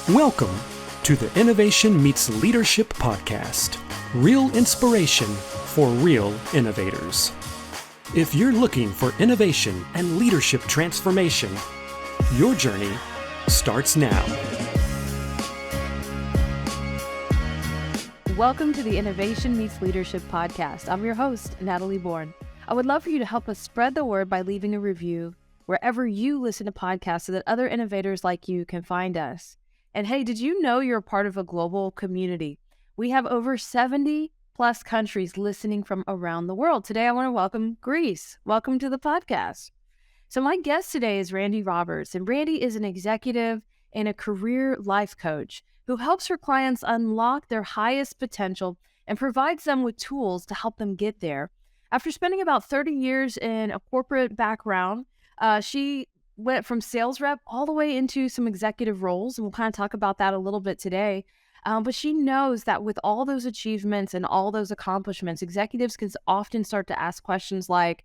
Welcome to the Innovation Meets Leadership podcast. Real inspiration for real innovators. If you're looking for innovation and leadership transformation, your journey starts now. Welcome to the Innovation Meets Leadership podcast. I'm your host, Natalie Born. I would love for you to help us spread the word by leaving a review wherever you listen to podcasts so that other innovators like you can find us. And hey, did you know you're a part of a global community? We have over 70 plus countries listening from around the world. Today, I want to welcome Greece. Welcome to the podcast. So my guest today is Randi Roberts, and Randi is an executive and a career life coach who helps her clients unlock their highest potential and provides them with tools to help them get there. After spending about 30 years in a corporate background, she went from sales rep all the way into some executive roles, and we'll kind of talk about that a little bit today. But she knows that with all those achievements and all those accomplishments, executives can often start to ask questions like,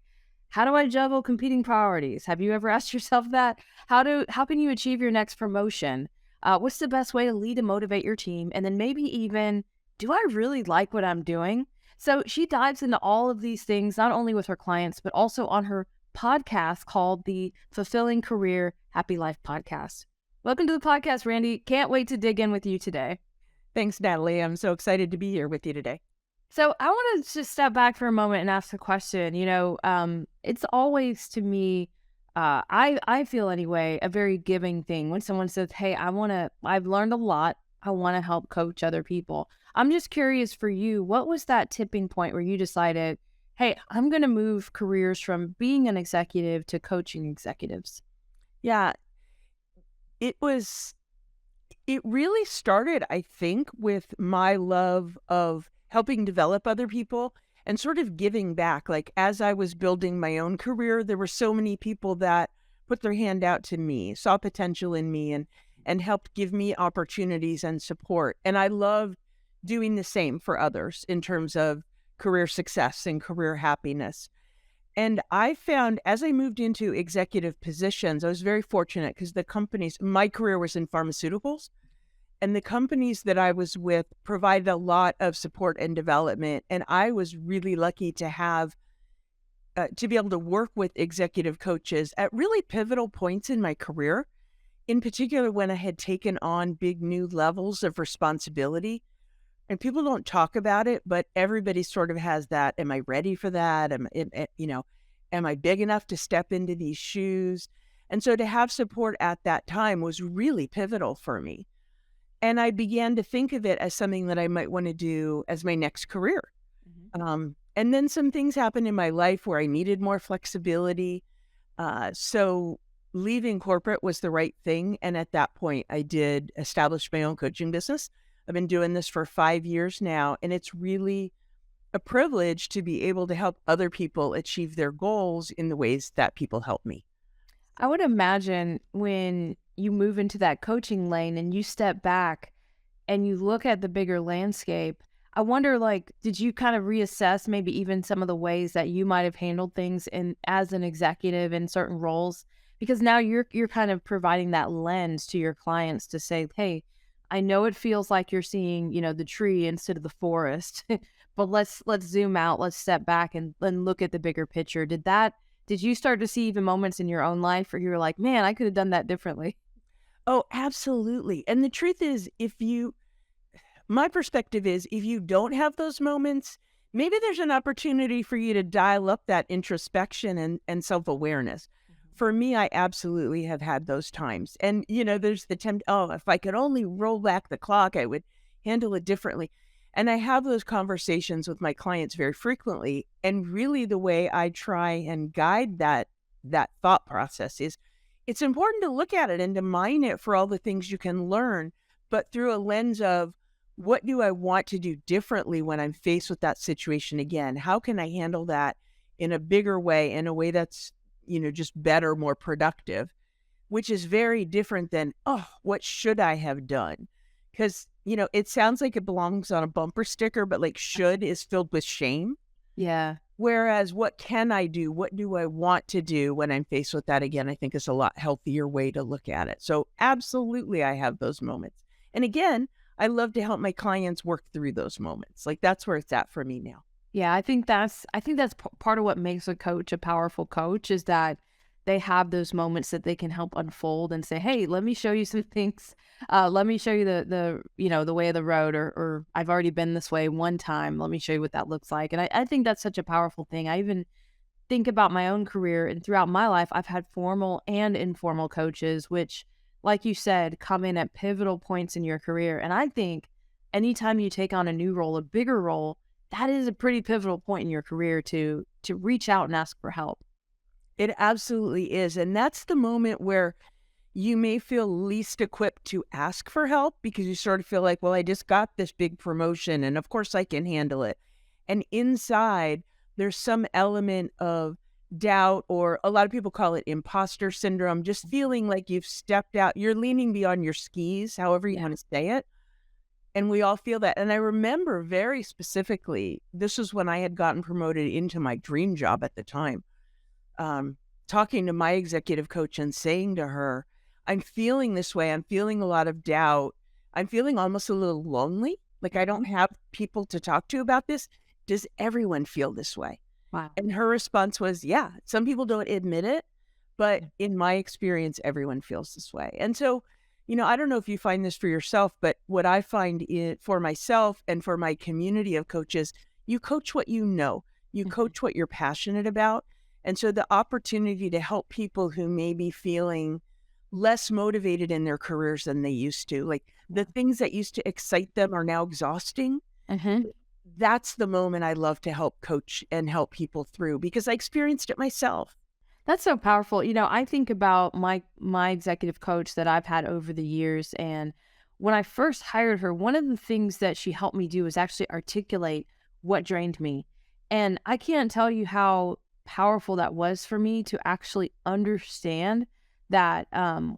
how do I juggle competing priorities? Have you ever asked yourself that? How can you achieve your next promotion? What's the best way to lead and motivate your team? And then maybe even, do I really like what I'm doing? So she dives into all of these things, not only with her clients, but also on her podcast called the Fulfilling Career Happy Life podcast. Welcome to the podcast, Randi. Can't wait to dig in with you today. Thanks, Natalie. I'm so excited to be here with you today. So I want to just step back for a moment and ask a question. It's always, to me, I feel anyway, a very giving thing when someone says, hey, I've learned a lot. I want to help coach other people. I'm just curious for you, what was that tipping point where you decided, hey, I'm going to move careers from being an executive to coaching executives? Yeah, it really started, I think, with my love of helping develop other people and sort of giving back. Like, as I was building my own career, there were so many people that put their hand out to me, saw potential in me, and helped give me opportunities and support. And I loved doing the same for others in terms of career success and career happiness. And I found as I moved into executive positions, I was very fortunate because my career was in pharmaceuticals, and the companies that I was with provided a lot of support and development. And I was really lucky to have, to be able to work with executive coaches at really pivotal points in my career, in particular when I had taken on big new levels of responsibility. And people don't talk about it, but everybody sort of has that. Am I ready for that? Am I big enough to step into these shoes? And so to have support at that time was really pivotal for me. And I began to think of it as something that I might want to do as my next career. Mm-hmm. And then some things happened in my life where I needed more flexibility. So leaving corporate was the right thing. And at that point, I did establish my own coaching business. I've been doing this for 5 years now, and it's really a privilege to be able to help other people achieve their goals in the ways that people help me. I would imagine when you move into that coaching lane and you step back and you look at the bigger landscape, I wonder, did you kind of reassess maybe even some of the ways that you might have handled things as an executive in certain roles? Because now you're kind of providing that lens to your clients to say, hey, I know it feels like you're seeing, the tree instead of the forest, but let's zoom out, let's step back and look at the bigger picture. Did you start to see even moments in your own life where you were like, man, I could have done that differently? Oh, absolutely. And the truth is, my perspective is, if you don't have those moments, maybe there's an opportunity for you to dial up that introspection and self-awareness. For me, I absolutely have had those times. And, there's the if I could only roll back the clock, I would handle it differently. And I have those conversations with my clients very frequently. And really the way I try and guide that thought process is it's important to look at it and to mine it for all the things you can learn, but through a lens of what do I want to do differently when I'm faced with that situation again? How can I handle that in a bigger way, in a way that's just better, more productive, which is very different than, what should I have done? Because, it sounds like it belongs on a bumper sticker, but should is filled with shame. Yeah. Whereas what can I do? What do I want to do when I'm faced with that again? I think is a lot healthier way to look at it. So absolutely, I have those moments. And again, I love to help my clients work through those moments. Like that's where it's at for me now. Yeah, I think that's part of what makes a coach a powerful coach is that they have those moments that they can help unfold and say, "Hey, let me show you some things. Let me show you the way of the road, or I've already been this way one time. Let me show you what that looks like." And I think that's such a powerful thing. I even think about my own career, and throughout my life, I've had formal and informal coaches, which, like you said, come in at pivotal points in your career. And I think anytime you take on a new role, a bigger role, that is a pretty pivotal point in your career to reach out and ask for help. It absolutely is. And that's the moment where you may feel least equipped to ask for help because you sort of feel like, well, I just got this big promotion and of course I can handle it. And inside, there's some element of doubt, or a lot of people call it imposter syndrome, just feeling like you've stepped out, you're leaning beyond your skis, however you Yeah. want to say it. And we all feel that. And I remember very specifically, this was when I had gotten promoted into my dream job at the time, talking to my executive coach and saying to her, I'm feeling this way. I'm feeling a lot of doubt. I'm feeling almost a little lonely. Like I don't have people to talk to about this. Does everyone feel this way? Wow. And her response was, yeah, some people don't admit it, but in my experience, everyone feels this way. And so, I don't know if you find this for yourself, but what I find for myself and for my community of coaches, you coach what you know, you coach what you're passionate about. And so the opportunity to help people who may be feeling less motivated in their careers than they used to, like the things that used to excite them are now exhausting. Mm-hmm. That's the moment I love to help coach and help people through because I experienced it myself. That's so powerful. I think about my executive coach that I've had over the years, and when I first hired her, one of the things that she helped me do was actually articulate what drained me. And I can't tell you how powerful that was for me to actually understand that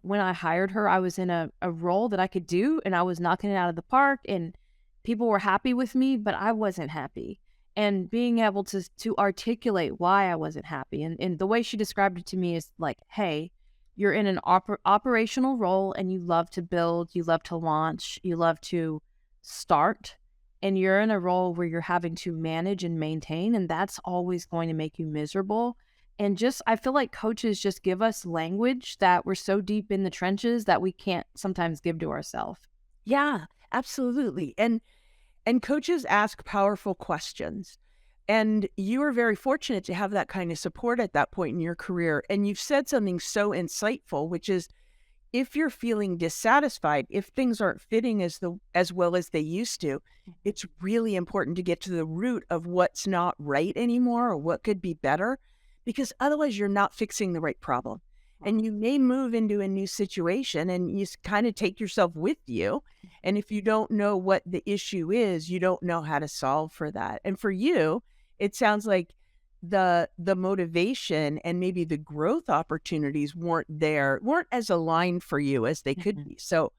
when I hired her, I was in a role that I could do and I was knocking it out of the park and people were happy with me, but I wasn't happy. And being able to articulate why I wasn't happy. And the way she described it to me is like, hey, you're in an operational role and you love to build, you love to launch, you love to start, and you're in a role where you're having to manage and maintain, and that's always going to make you miserable. And just, I feel like coaches just give us language that we're so deep in the trenches that we can't sometimes give to ourselves. Yeah, absolutely. And coaches ask powerful questions. And you are very fortunate to have that kind of support at that point in your career. And you've said something so insightful, which is if you're feeling dissatisfied, if things aren't fitting as well as they used to, it's really important to get to the root of what's not right anymore or what could be better, because otherwise you're not fixing the right problem. And you may move into a new situation and you kind of take yourself with you. And if you don't know what the issue is, you don't know how to solve for that. And for you, it sounds like the motivation and maybe the growth opportunities weren't as aligned for you as they could be. So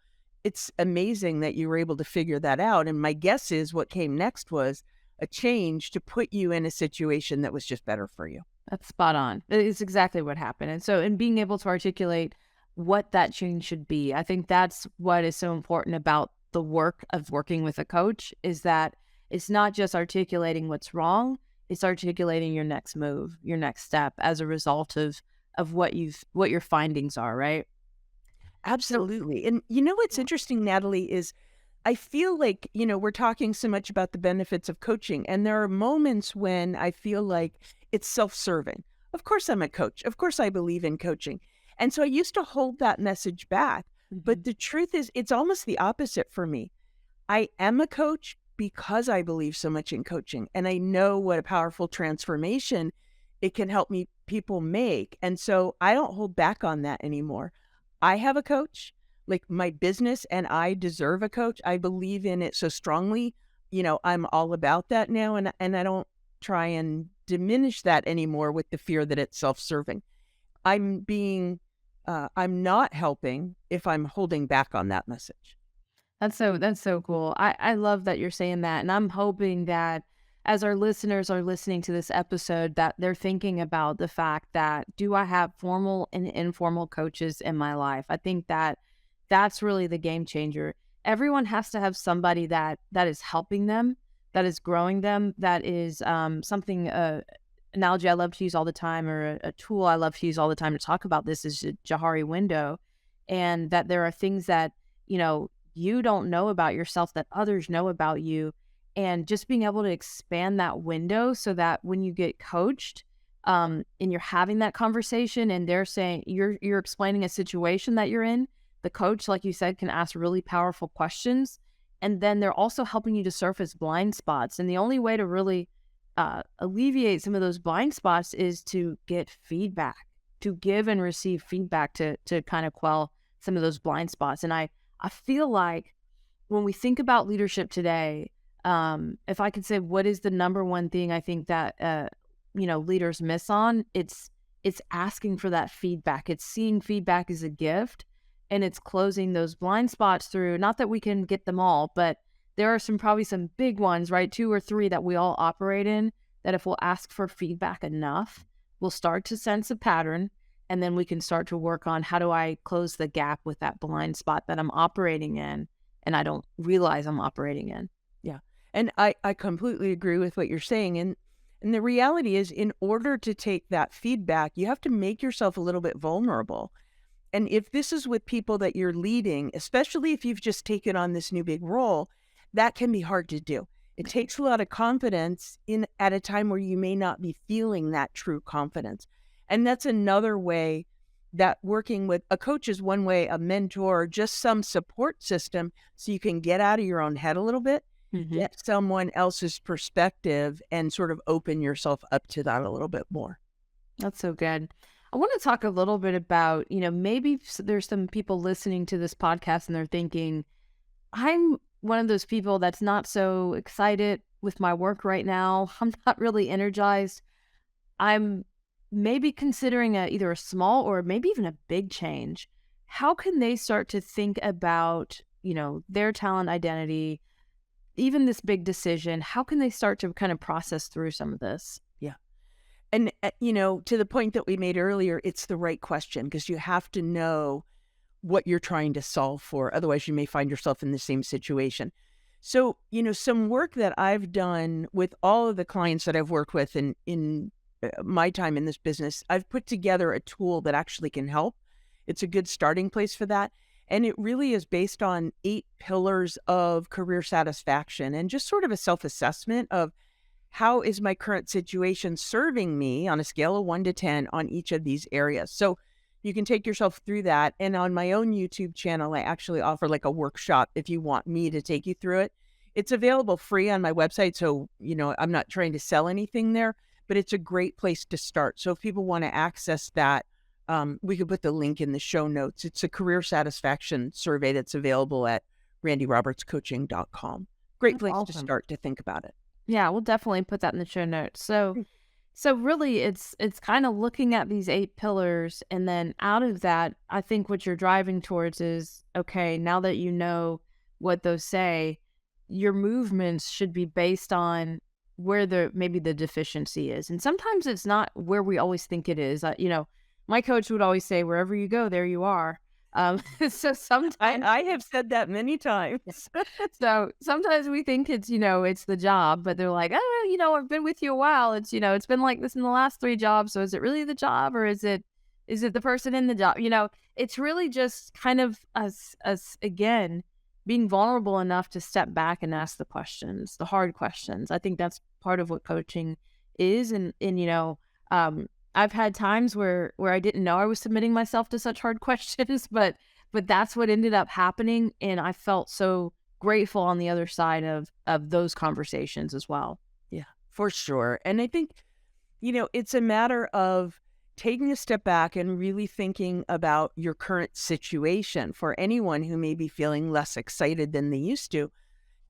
it's amazing that you were able to figure that out. And my guess is what came next was a change to put you in a situation that was just better for you. That's spot on. It's exactly what happened. And so in being able to articulate what that change should be, I think that's what is so important about the work of working with a coach is that it's not just articulating what's wrong, it's articulating your next move, your next step as a result of what your findings are, right? Absolutely. And what's interesting, Natalie, is I feel like, we're talking so much about the benefits of coaching, and there are moments when I feel like it's self-serving. Of course, I'm a coach. Of course, I believe in coaching. And so I used to hold that message back. But the truth is, it's almost the opposite for me. I am a coach because I believe so much in coaching, and I know what a powerful transformation it can help people make. And so I don't hold back on that anymore. I have a coach. Like my business and I deserve a coach. I believe in it so strongly. I'm all about that now. And I don't try and diminish that anymore with the fear that it's self-serving. I'm not helping if I'm holding back on that message. That's so cool. I love that you're saying that. And I'm hoping that as our listeners are listening to this episode, that they're thinking about the fact that, do I have formal and informal coaches in my life? I think that that's really the game changer. everyone has to have somebody that is helping them, that is growing them, that is something, analogy I love to use all the time, or a tool I love to use all the time to talk about this, is a Johari window. And that there are things that, you don't know about yourself that others know about you. And just being able to expand that window so that when you get coached, and you're having that conversation and they're saying, you're explaining a situation that you're in, the coach, like you said, can ask really powerful questions. And then they're also helping you to surface blind spots. And the only way to really alleviate some of those blind spots is to get feedback, to give and receive feedback to kind of quell some of those blind spots. And I feel like when we think about leadership today, if I could say what is the number one thing I think that leaders miss on, it's asking for that feedback. It's seeing feedback as a gift, and it's closing those blind spots through. Not that we can get them all, but there are probably some big ones, right? 2 or 3 that we all operate in, that if we'll ask for feedback enough, we'll start to sense a pattern, and then we can start to work on, how do I close the gap with that blind spot that I'm operating in and I don't realize I'm operating in. Yeah. And I completely agree with what you're saying. And the reality is, in order to take that feedback, you have to make yourself a little bit vulnerable. And if this is with people that you're leading, especially if you've just taken on this new big role, that can be hard to do. It takes a lot of confidence at a time where you may not be feeling that true confidence. And that's another way that working with a coach is one way, a mentor, just some support system, so you can get out of your own head a little bit, get someone else's perspective, and sort of open yourself up to that a little bit more. That's so good. I want to talk a little bit about, maybe there's some people listening to this podcast and they're thinking, I'm one of those people that's not so excited with my work right now. I'm not really energized. I'm maybe considering either a small or maybe even a big change. How can they start to think about, their talent identity, even this big decision? How can they start to kind of process through some of this? Yeah. And, to the point that we made earlier, it's the right question, because you have to know what you're trying to solve for. Otherwise, you may find yourself in the same situation. So, some work that I've done with all of the clients that I've worked with in my time in this business, I've put together a tool that actually can help. It's a good starting place for that. And it really is based on 8 pillars of career satisfaction, and just sort of a self-assessment of, how is my current situation serving me on a scale of 1 to 10 on each of these areas? So you can take yourself through that. And on my own YouTube channel, I actually offer like a workshop if you want me to take you through it. It's available free on my website. So, I'm not trying to sell anything there, but it's a great place to start. So if people want to access that, we could put the link in the show notes. It's a career satisfaction survey that's available at randirobertscoaching.com. Great place to start to think about it. Yeah, we'll definitely put that in the show notes. So really it's kind of looking at these 8 pillars, and then out of that, I think what you're driving towards is, okay, now that you know what those say, your movements should be based on where maybe the deficiency is. And sometimes it's not where we always think it is. My coach would always say, wherever you go, there you are. So sometimes I have said that many times. So sometimes we think it's, it's the job, but they're like, oh, I've been with you a while. It's, it's been like this in the last 3 jobs. So is it really the job, or is it the person in the job? It's really just kind of us again, being vulnerable enough to step back and ask the questions, the hard questions. I think that's part of what coaching is. And I've had times where I didn't know I was submitting myself to such hard questions, but that's what ended up happening. And I felt so grateful on the other side of those conversations as well. Yeah, for sure. And I think, it's a matter of taking a step back and really thinking about your current situation. For anyone who may be feeling less excited than they used to,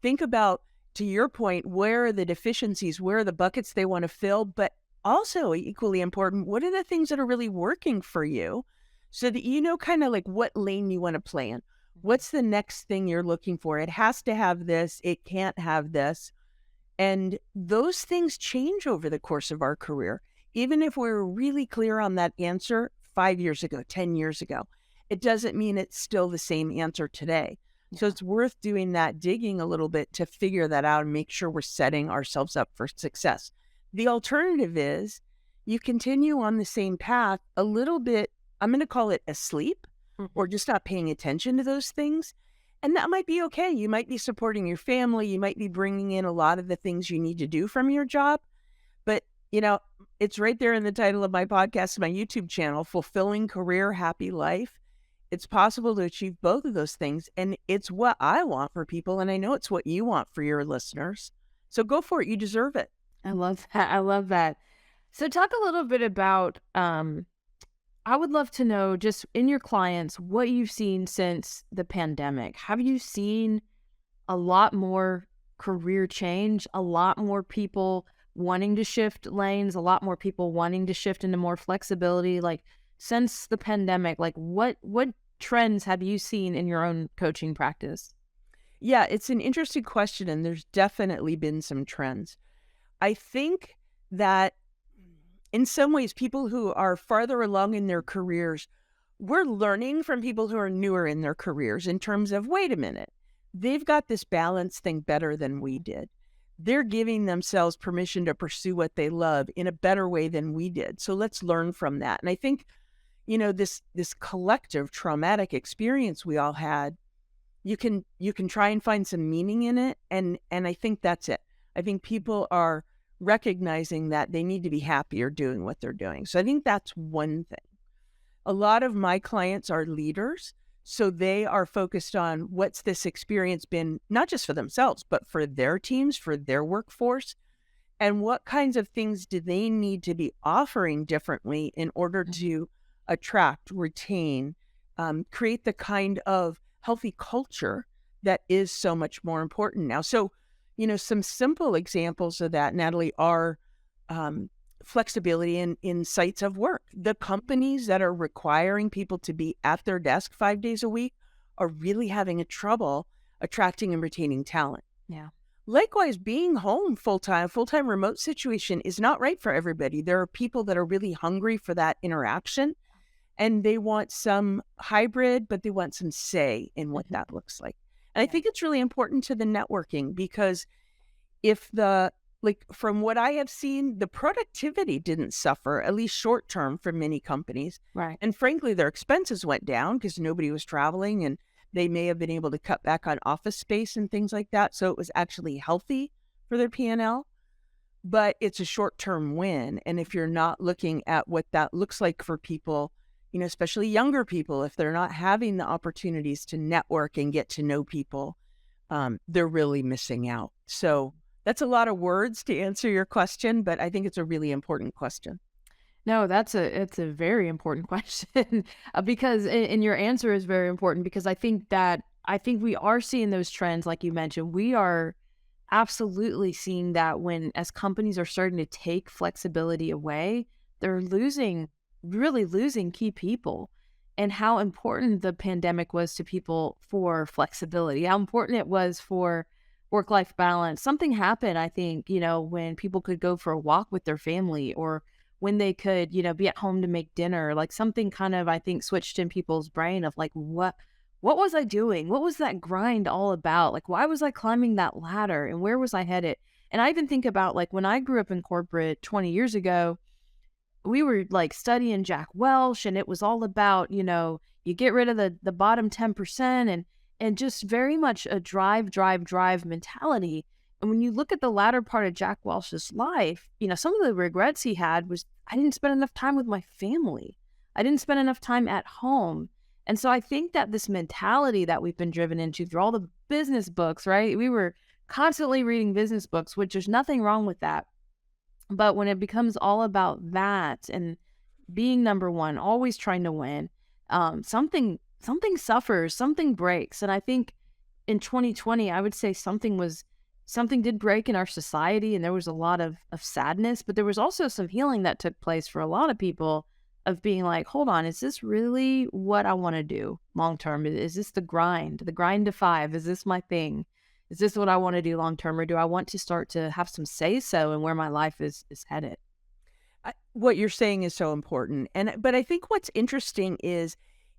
think about, to your point, where are the deficiencies, where are the buckets they want to fill, but also equally important, what are the things that are really working for you, so that you know kind of like what lane you want to play in. What's the next thing you're looking for? It has to have this, it can't have this. And those things change over the course of our career. Even if we're really clear on that answer 5 years ago, 10 years ago, it doesn't mean it's still the same answer today. So it's worth doing that digging a little bit to figure that out and make sure we're setting ourselves up for success. The alternative is you continue on the same path a little bit, I'm going to call it asleep, or just not paying attention to those things. And that might be okay. You might be supporting your family. You might be bringing in a lot of the things you need to do from your job. But, it's right there in the title of my podcast, my YouTube channel, Fulfilling Career, Happy Life. It's possible to achieve both of those things. And it's what I want for people. And I know it's what you want for your listeners. So go for it. You deserve it. I love that. I love that. So talk a little bit about, I would love to know, just in your clients, what you've seen since the pandemic. Have you seen a lot more career change, a lot more people wanting to shift lanes, a lot more people wanting to shift into more flexibility? Like, since the pandemic, like what trends have you seen in your own coaching practice? Yeah, it's an interesting question, and there's definitely been some trends. I think that in some ways, people who are farther along in their careers, we're learning from people who are newer in their careers in terms of, wait a minute, they've got this balance thing better than we did. They're giving themselves permission to pursue what they love in a better way than we did. So let's learn from that. And I think, this collective traumatic experience we all had, you can try and find some meaning in it. And I think that's it. I think people are recognizing that they need to be happier doing what they're doing. So I think that's one thing. A lot of my clients are leaders, so they are focused on what's this experience been, not just for themselves, but for their teams, for their workforce, and what kinds of things do they need to be offering differently in order to attract, retain, create the kind of healthy culture that is so much more important now. So some simple examples of that, Natalie, are flexibility in sites of work. The companies that are requiring people to be at their desk 5 days a week are really having a trouble attracting and retaining talent. Yeah. Likewise, being home full-time remote situation is not right for everybody. There are people that are really hungry for that interaction, and they want some hybrid, but they want some say in what that looks like. And I think it's really important to the networking, because from what I have seen, the productivity didn't suffer, at least short term, for many companies. Right. And frankly, their expenses went down because nobody was traveling, and they may have been able to cut back on office space and things like that. So it was actually healthy for their P&L, but it's a short term win. And if you're not looking at what that looks like for people, especially younger people, if they're not having the opportunities to network and get to know people, they're really missing out. So that's a lot of words to answer your question, but I think it's a really important question. No, it's a very important question because and your answer is very important, because I think we are seeing those trends like you mentioned. We are absolutely seeing that as companies are starting to take flexibility away, they're really losing key people. And how important the pandemic was to people for flexibility, how important it was for work-life balance. Something happened, I think, when people could go for a walk with their family, or when they could, be at home to make dinner. Like, something kind of, I think, switched in people's brain of like, what was I doing? What was that grind all about? Like, why was I climbing that ladder, and where was I headed? And I even think about, like, when I grew up in corporate 20 years ago, we were like studying Jack Welch, and it was all about, you get rid of the bottom 10%, and just very much a drive mentality. And when you look at the latter part of Jack Welch's life, some of the regrets he had was, I didn't spend enough time with my family. I didn't spend enough time at home. And so I think that this mentality that we've been driven into through all the business books, right? We were constantly reading business books, which there's nothing wrong with that. But when it becomes all about that and being number one, always trying to win, something suffers, something breaks. And I think in 2020, I would say something did break in our society, and there was a lot of sadness, but there was also some healing that took place for a lot of people of being like, hold on, is this really what I want to do long term? Is this the grind to 5? Is this my thing? Is this what I want to do long term, or do I want to start to have some say-so in where my life is headed? What you're saying is so important. But I think what's interesting is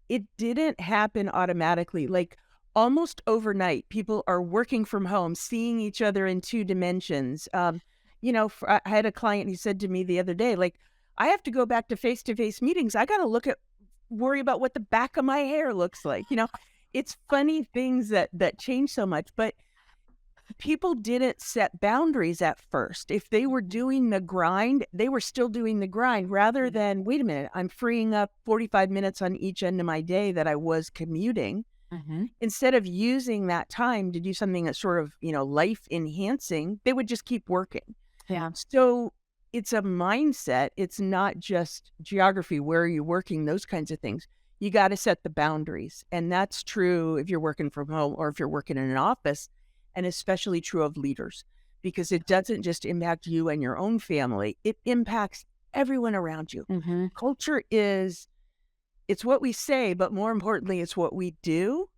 it didn't happen automatically. Like, almost overnight, people are working from home, seeing each other in 2 dimensions. I had a client who said to me the other day, like, I have to go back to face-to-face meetings. I got to worry about what the back of my hair looks like. It's funny things that change so much, but people didn't set boundaries at first. If they were doing the grind, they were still doing the grind rather than, wait a minute, I'm freeing up 45 minutes on each end of my day that I was commuting. Instead of using that time to do something that's sort of, life enhancing, they would just keep working. Yeah. So it's a mindset. It's not just geography. Where are you working? Those kinds of things. You got to set the boundaries. And that's true if you're working from home or if you're working in an office, and especially true of leaders, because it doesn't just impact you and your own family. It impacts everyone around you. Culture it's what we say, but more importantly, it's what we do.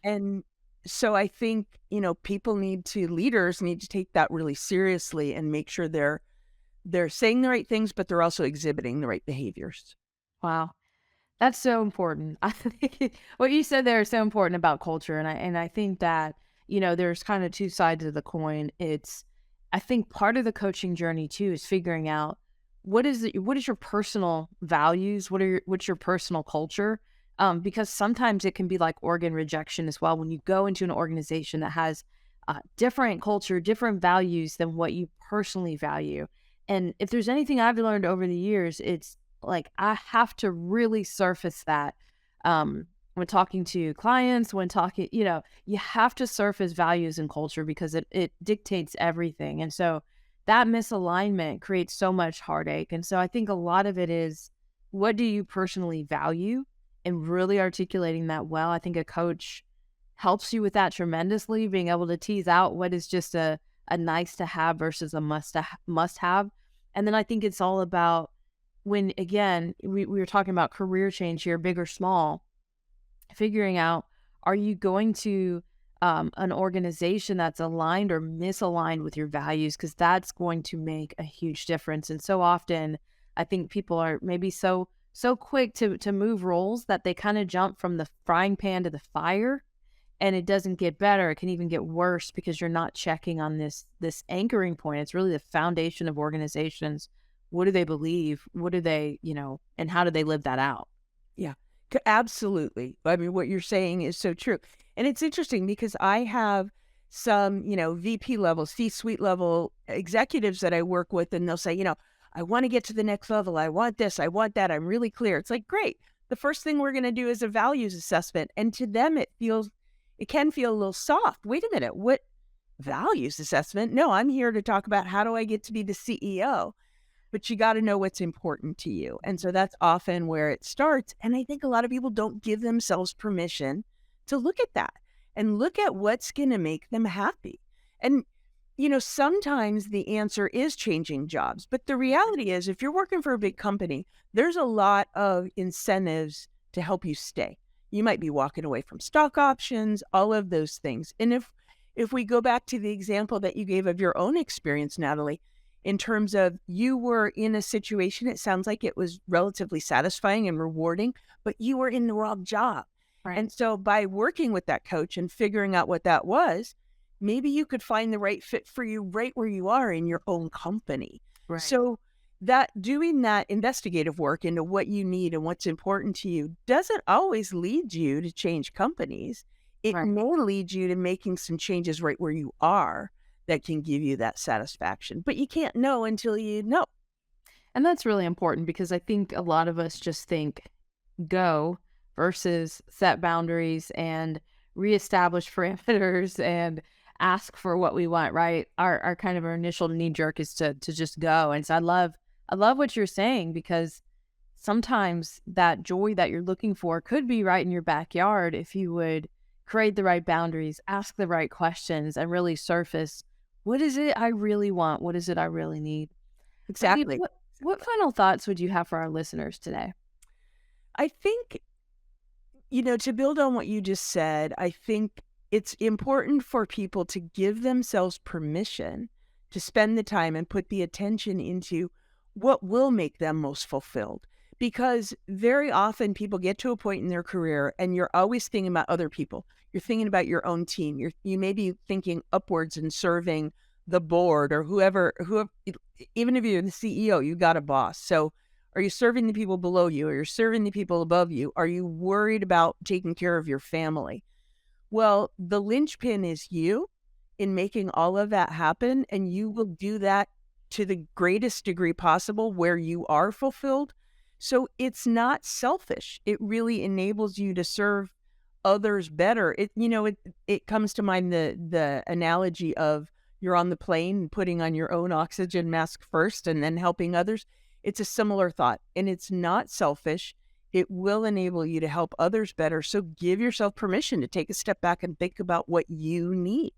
And so I think, leaders need to take that really seriously and make sure they're saying the right things, but they're also exhibiting the right behaviors. Wow. That's so important. I think what you said there is so important about culture. And I think that, there's kind of two sides of the coin. I think part of the coaching journey too is figuring out what is your personal values? What's your personal culture? Because sometimes it can be like organ rejection as well. When you go into an organization that has different culture, different values than what you personally value. And if there's anything I've learned over the years, it's like, I have to really surface that, when talking to clients, you have to surface values and culture because it dictates everything. And so that misalignment creates so much heartache. And so I think a lot of it is, what do you personally value, and really articulating that well. I think a coach helps you with that tremendously, being able to tease out what is just a nice to have versus a must have. And then I think it's all about, when, again, we were talking about career change here, big or small, figuring out, are you going to an organization that's aligned or misaligned with your values? Because that's going to make a huge difference. And so often, I think people are maybe so quick to move roles that they kind of jump from the frying pan to the fire, and it doesn't get better. It can even get worse because you're not checking on this anchoring point. It's really the foundation of organizations. What do they believe? What do they, and how do they live that out? Yeah, absolutely. I mean, what you're saying is so true. And it's interesting because I have some, VP level, C-suite level executives that I work with, and they'll say, I want to get to the next level. I want this. I want that. I'm really clear. It's like, great. The first thing we're going to do is a values assessment. And to them, it can feel a little soft. Wait a minute. What values assessment? No, I'm here to talk about how do I get to be the CEO? But you got to know what's important to you. And so that's often where it starts. And I think a lot of people don't give themselves permission to look at that and look at what's going to make them happy. And sometimes the answer is changing jobs, but the reality is, if you're working for a big company, there's a lot of incentives to help you stay. You might be walking away from stock options, all of those things. And if we go back to the example that you gave of your own experience, Natalie, in terms of you were in a situation, it sounds like it was relatively satisfying and rewarding, but you were in the wrong job. Right. And so by working with that coach and figuring out what that was, maybe you could find the right fit for you right where you are in your own company. Right. So that doing that investigative work into what you need and what's important to you doesn't always lead you to change companies. It may lead you to making some changes right where you are that can give you that satisfaction. But you can't know until you know. And that's really important, because I think a lot of us just think go versus set boundaries and reestablish parameters and ask for what we want, right? Our kind of our initial knee jerk is to just go. And so I love what you're saying, because sometimes that joy that you're looking for could be right in your backyard if you would create the right boundaries, ask the right questions, and really surface, what is it I really want? What is it I really need? Exactly. I mean, what final thoughts would you have for our listeners today? I think, to build on what you just said, I think it's important for people to give themselves permission to spend the time and put the attention into what will make them most fulfilled. Because very often people get to a point in their career and you're always thinking about other people. You're thinking about your own team. You may be thinking upwards and serving the board or whoever, even if you're the CEO, you got a boss. So are you serving the people below you? Or you're serving the people above you? Are you worried about taking care of your family? Well, the linchpin is you in making all of that happen. And you will do that to the greatest degree possible where you are fulfilled. So it's not selfish. It really enables you to serve others better. It comes to mind the analogy of you're on the plane and putting on your own oxygen mask first and then helping others. It's a similar thought, and it's not selfish. It will enable you to help others better. So give yourself permission to take a step back and think about what you need.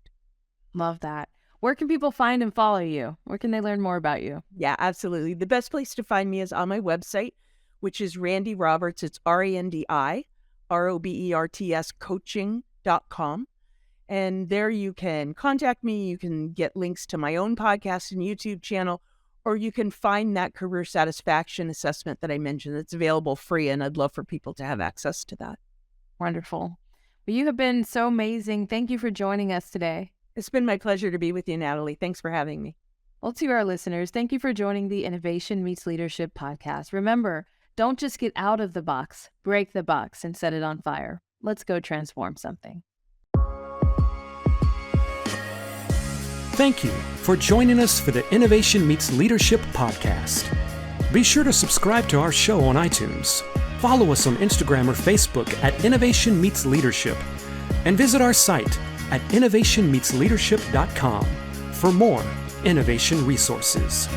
Love that. Where can people find and follow you? Where can they learn more about you? Yeah, absolutely. The best place to find me is on my website, which is Randi Roberts. It's RandiRoberts coaching.com. And there you can contact me. You can get links to my own podcast and YouTube channel, or you can find that career satisfaction assessment that I mentioned. It's available free, and I'd love for people to have access to that. Wonderful. Well, you have been so amazing. Thank you for joining us today. It's been my pleasure to be with you, Natalie. Thanks for having me. Well, to our listeners, thank you for joining the Innovation Meets Leadership podcast. Remember, don't just get out of the box, break the box and set it on fire. Let's go transform something. Thank you for joining us for the Innovation Meets Leadership podcast. Be sure to subscribe to our show on iTunes. Follow us on Instagram or Facebook at Innovation Meets Leadership, and visit our site at innovationmeetsleadership.com for more innovation resources.